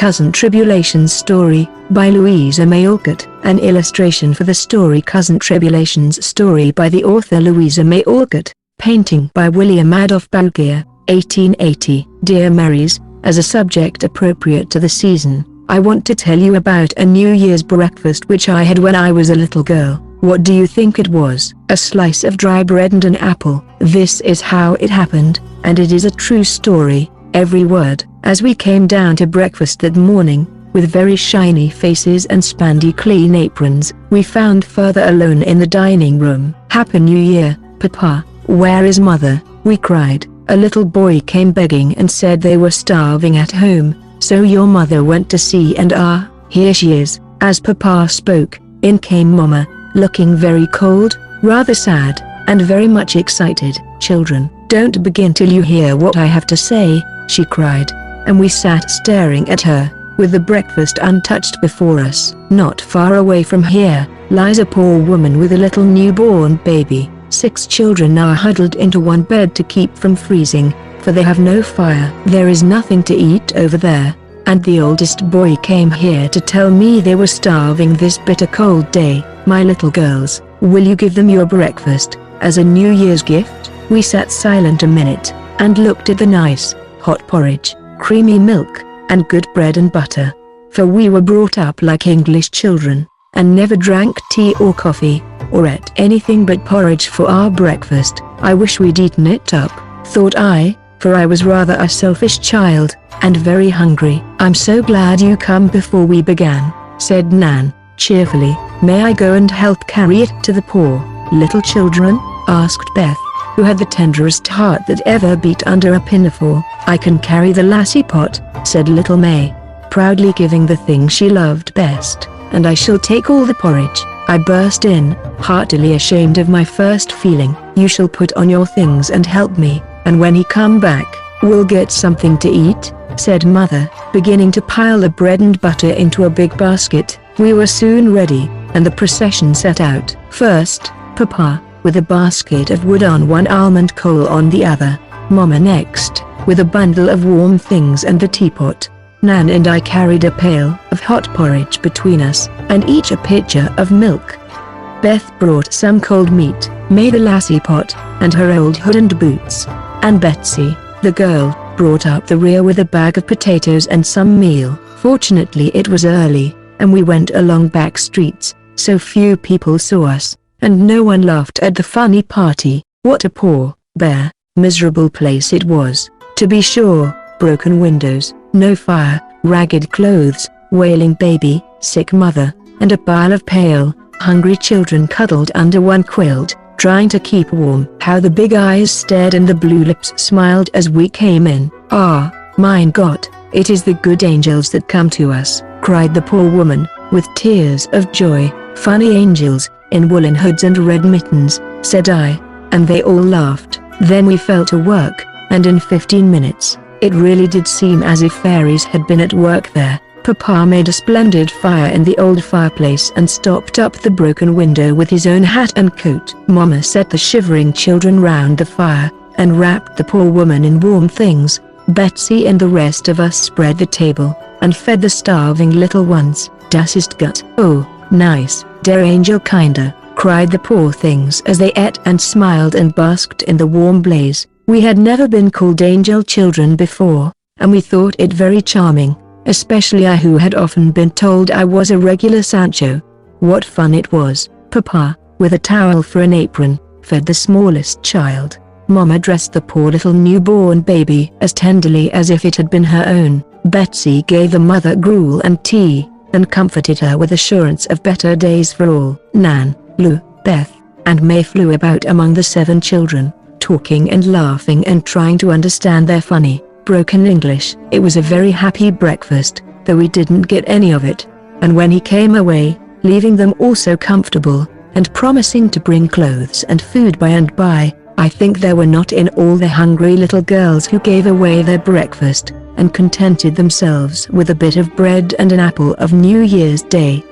Cousin Tribulation's Story, by Louisa May Alcott. An illustration for the story Cousin Tribulation's Story by the author Louisa May Alcott. Painting by William Adolph Bouguer, 1880. Dear Marys, as a subject appropriate to the season, I want to tell you about a New Year's breakfast which I had when I was a little girl. What do you think it was? A slice of dry bread and an apple. This is how it happened, and it is a true story, every word. As we came down to breakfast that morning, with very shiny faces and spandy clean aprons, we found father alone in the dining room. Happy New Year, Papa. Where is mother? We cried. A little boy came begging and said they were starving at home, so your mother went to see, and here she is. As Papa spoke, in came Mama, looking very cold, rather sad, and very much excited. Children, don't begin till you hear what I have to say, she cried. And we sat staring at her, with the breakfast untouched before us. Not far away from here, lies a poor woman with a little newborn baby. 6 children are huddled into one bed to keep from freezing, for they have no fire. There is nothing to eat over there, and the oldest boy came here to tell me they were starving this bitter cold day. My little girls, will you give them your breakfast, as a New Year's gift? We sat silent a minute, and looked at the nice, hot porridge, creamy milk, and good bread and butter. For we were brought up like English children, and never drank tea or coffee, or ate anything but porridge for our breakfast. I wish we'd eaten it up, thought I, for I was rather a selfish child, and very hungry. I'm so glad you come before we began, said Nan, cheerfully. May I go and help carry it to the poor little children? Asked Beth, who had the tenderest heart that ever beat under a pinafore. I can carry the lassie pot, said little May, proudly giving the thing she loved best, and I shall take all the porridge. I burst in, heartily ashamed of my first feeling. You shall put on your things and help me, and when he come back, we'll get something to eat, said Mother, beginning to pile the bread and butter into a big basket. We were soon ready, and the procession set out. First, Papa, with a basket of wood on one arm and coal on the other. Mama next, with a bundle of warm things and the teapot. Nan and I carried a pail of hot porridge between us, and each a pitcher of milk. Beth brought some cold meat, May the lassie pot, and her old hood and boots, and Betsey, the girl, brought up the rear with a bag of potatoes and some meal. Fortunately it was early, and we went along back streets, so few people saw us, and no one laughed at the funny party. What a poor, bare, miserable place it was, to be sure. Broken windows, no fire, ragged clothes, wailing baby, sick mother, and a pile of pale, hungry children cuddled under one quilt, trying to keep warm. How the big eyes stared and the blue lips smiled as we came in. Ah, mein Gott, it is the good angels that come to us, cried the poor woman, with tears of joy. Funny angels, in woolen hoods and red mittens, said I, and they all laughed. Then we fell to work, and in 15 minutes, it really did seem as if fairies had been at work there. Papa made a splendid fire in the old fireplace and stopped up the broken window with his own hat and coat. Mama set the shivering children round the fire, and wrapped the poor woman in warm things. Betsey and the rest of us spread the table, and fed the starving little ones. Das ist gut. Oh, nice, der angel kinda, cried the poor things as they ate and smiled and basked in the warm blaze. We had never been called angel children before, and we thought it very charming, especially I who had often been told I was a regular Sancho. What fun it was. Papa, with a towel for an apron, fed the smallest child. Mama dressed the poor little newborn baby as tenderly as if it had been her own. Betsey gave the mother gruel and tea, and comforted her with assurance of better days for all. Nan, Lou, Beth, and May flew about among the 7 children, talking and laughing and trying to understand their funny, broken English. It was a very happy breakfast, though we didn't get any of it, and when he came away, leaving them all so comfortable, and promising to bring clothes and food by and by, I think there were not in all the hungry little girls who gave away their breakfast, and contented themselves with a bit of bread and an apple of New Year's Day.